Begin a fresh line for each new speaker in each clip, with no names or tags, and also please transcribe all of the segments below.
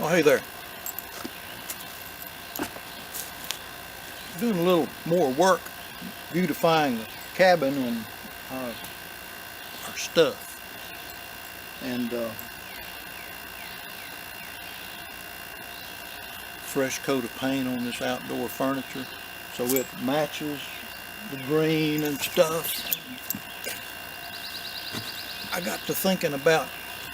Oh, hey there. Doing a little more work beautifying the cabin and our stuff. And fresh coat of paint on this outdoor furniture so it matches the green and stuff. I got to thinking about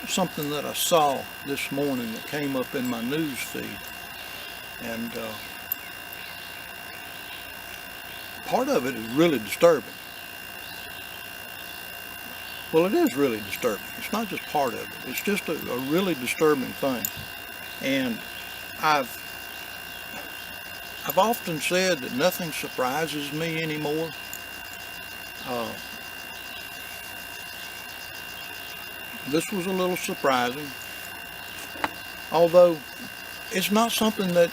something that I saw this morning that came up in my news feed, and part of it is really disturbing. Well, it is really disturbing. It's not just part of it. It's just a really disturbing thing. And I've often said that nothing surprises me anymore. This was a little surprising, although it's not something that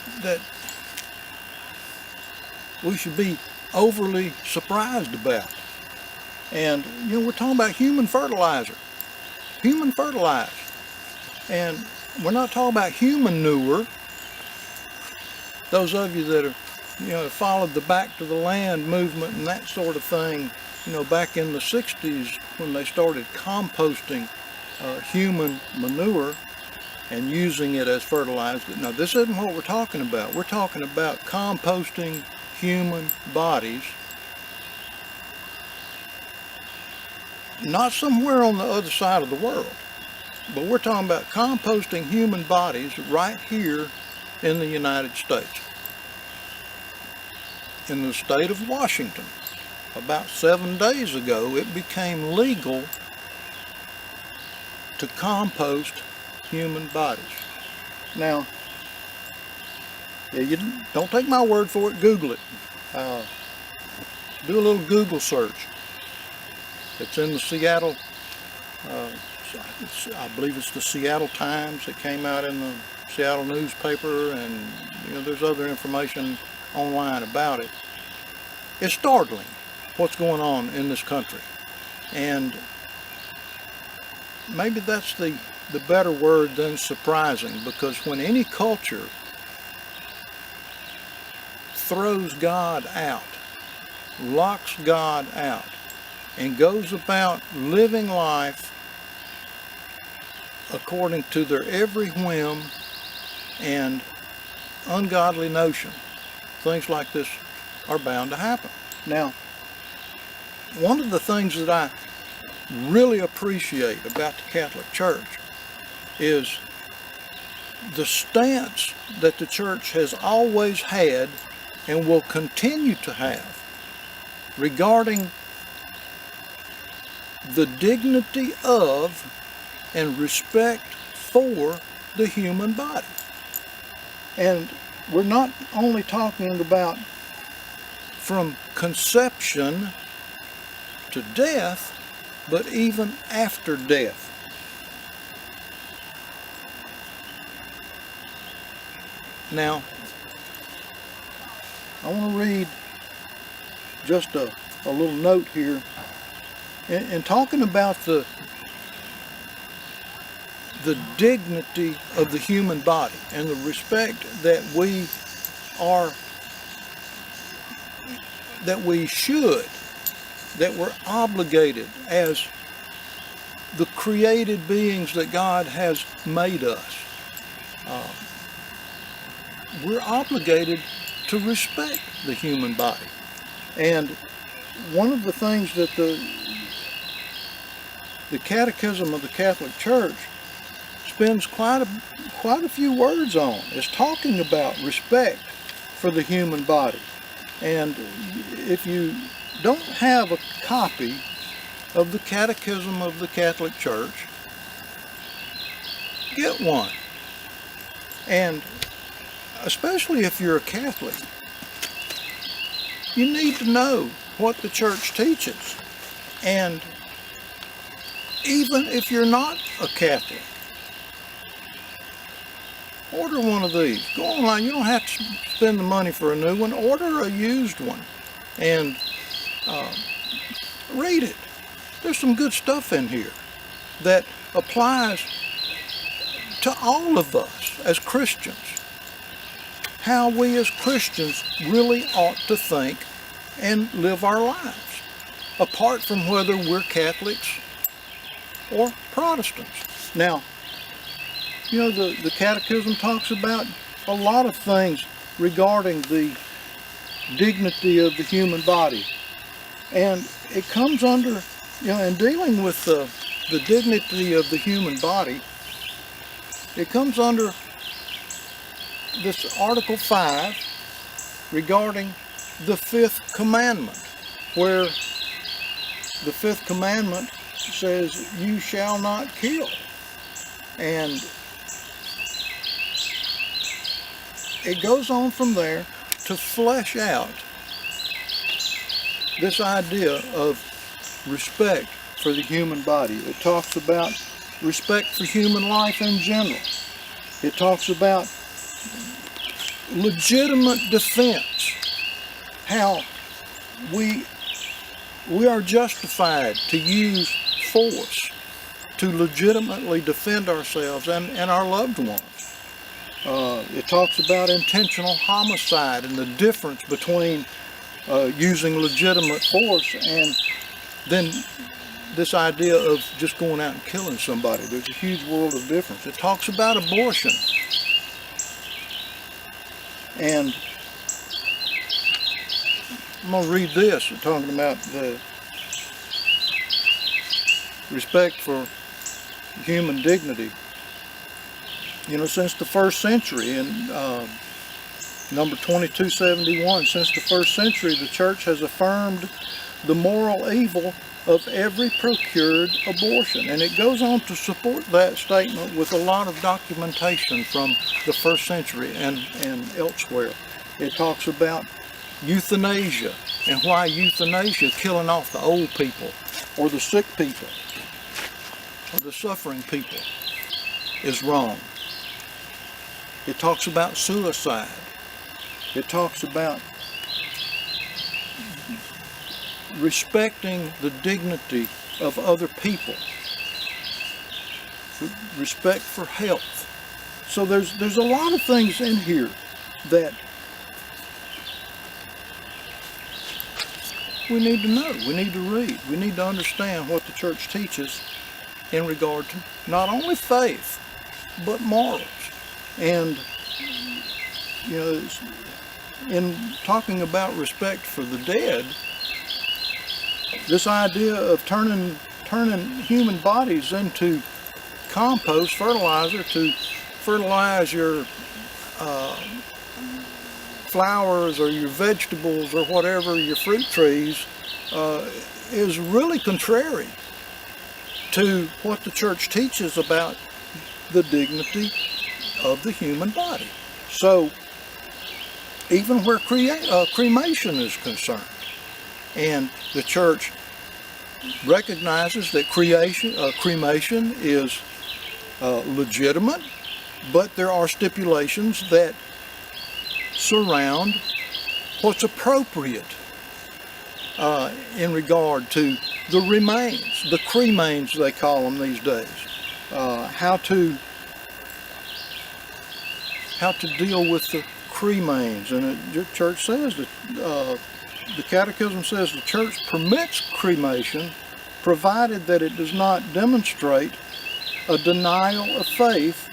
we should be overly surprised about. And you know, we're talking about human fertilizer, and we're not talking about human manure. Those of you that have followed the Back to the Land movement and that sort of thing, back in the 60s when they started composting human manure and using it as fertilizer. Now, this isn't what we're talking about. We're talking about composting human bodies, not somewhere on the other side of the world, but we're talking about composting human bodies right here in the United States. In the state of Washington, about 7 days ago, it became legal to compost human bodies. Now, you don't take my word for it, Google it. Do a little Google search. It's in the Seattle, I believe it's the Seattle Times. It came out in the Seattle newspaper, and there's other information online about it. It's startling what's going on in this country, and maybe that's the better word than surprising, because when any culture throws God out, locks God out, and goes about living life according to their every whim and ungodly notion, things like this are bound to happen. Now, one of the things that I really appreciate about the Catholic Church is the stance that the Church has always had and will continue to have regarding the dignity of and respect for the human body. And we're not only talking about from conception to death, but even after death. Now, I want to read just a little note here in talking about the dignity of the human body and the respect that we we're obligated as the created beings that God has made us. We're obligated to respect the human body. And one of the things that the Catechism of the Catholic Church spends quite a few words on is talking about respect for the human body. And if you don't have a copy of the Catechism of the Catholic Church, get one. And especially if you're a Catholic, you need to know what the Church teaches. And even if you're not a Catholic, order one of these. Go online. You don't have to spend the money for a new one. Order a used one and read it. There's some good stuff in here that applies to all of us as Christians, how we as Christians really ought to think and live our lives, apart from whether we're Catholics or Protestants. Now, you know, the Catechism talks about a lot of things regarding the dignity of the human body. And it comes under, you know, in dealing with the dignity of the human body, it comes under this Article 5 regarding the 5th commandment, where the 5th commandment says, you shall not kill. And it goes on from there to flesh out this idea of respect for the human body. It talks about respect for human life in general. It talks about legitimate defense, how we are justified to use force to legitimately defend ourselves and our loved ones. It talks about intentional homicide and the difference between using legitimate force and then this idea of just going out and killing somebody. There's a huge world of difference. It talks about abortion. And I'm going to read this. It's talking about the respect for human dignity. You know, since the first century, in number 2271, since the first century, the Church has affirmed the moral evil of every procured abortion. And it goes on to support that statement with a lot of documentation from the first century and elsewhere. It talks about euthanasia and why euthanasia, killing off the old people or the sick people or the suffering people, is wrong. It talks about suicide. It talks about respecting the dignity of other people, respect for health. So there's a lot of things in here that we need to know, we need to read, we need to understand what the Church teaches in regard to not only faith, but morals. And, you know, in talking about respect for the dead, this idea of turning human bodies into compost, fertilizer, to fertilize your flowers or your vegetables or whatever, your fruit trees, is really contrary to what the Church teaches about the dignity of the human body. So, even where cremation is concerned, and the Church recognizes that cremation is legitimate, but there are stipulations that surround what's appropriate in regard to the remains, the cremains they call them these days, how to deal with the cremains. And the Church says that the Catechism says the Church permits cremation provided that it does not demonstrate a denial of faith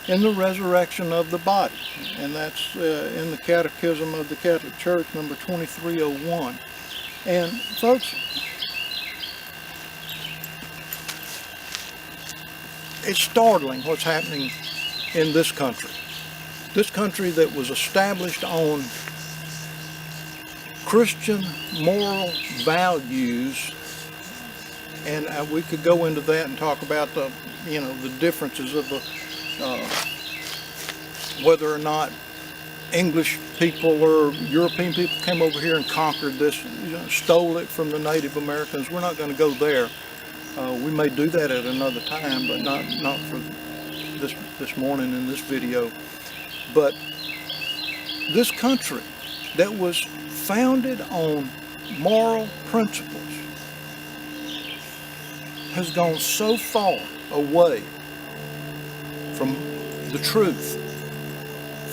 in the resurrection of the body. And that's in the Catechism of the Catholic Church, number 2301. And folks, it's startling what's happening in this country. This country that was established on Christian moral values, and we could go into that and talk about the differences of the whether or not English people or European people came over here and conquered this, stole it from the Native Americans. We're not going to go there. We may do that at another time, but not for this morning in this video. But this country that was founded on moral principles has gone so far away from the truth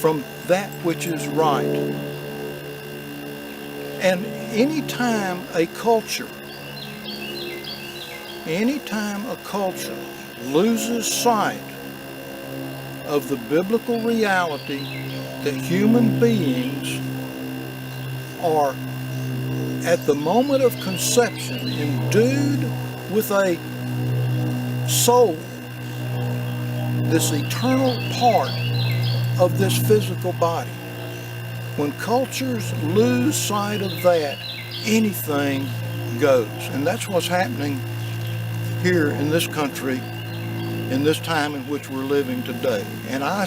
from that which is right. And anytime a culture loses sight of the biblical reality that human beings are, at the moment of conception, endued with a soul, this eternal part of this physical body. When cultures lose sight of that, anything goes. And that's what's happening here in this country in this time in which we're living today. And I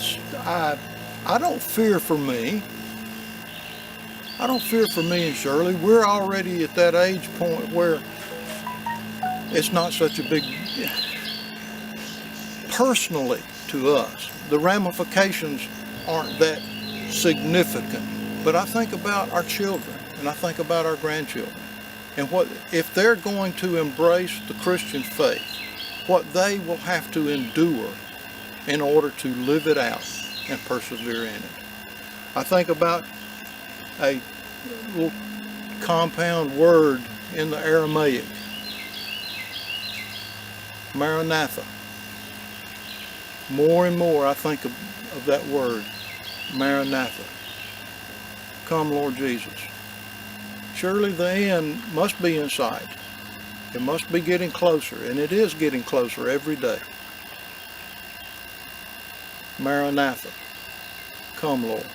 don't fear for me. I don't fear for me and Shirley. We're already at that age point where it's not such a big, personally to us, the ramifications aren't that significant. But I think about our children, and I think about our grandchildren, and what if they're going to embrace the Christian faith, what they will have to endure in order to live it out and persevere in it. I think about a little compound word in the Aramaic, Maranatha. More and more I think of that word, Maranatha. Come, Lord Jesus. Surely the end must be in sight. It must be getting closer, and it is getting closer every day. Maranatha. Come, Lord.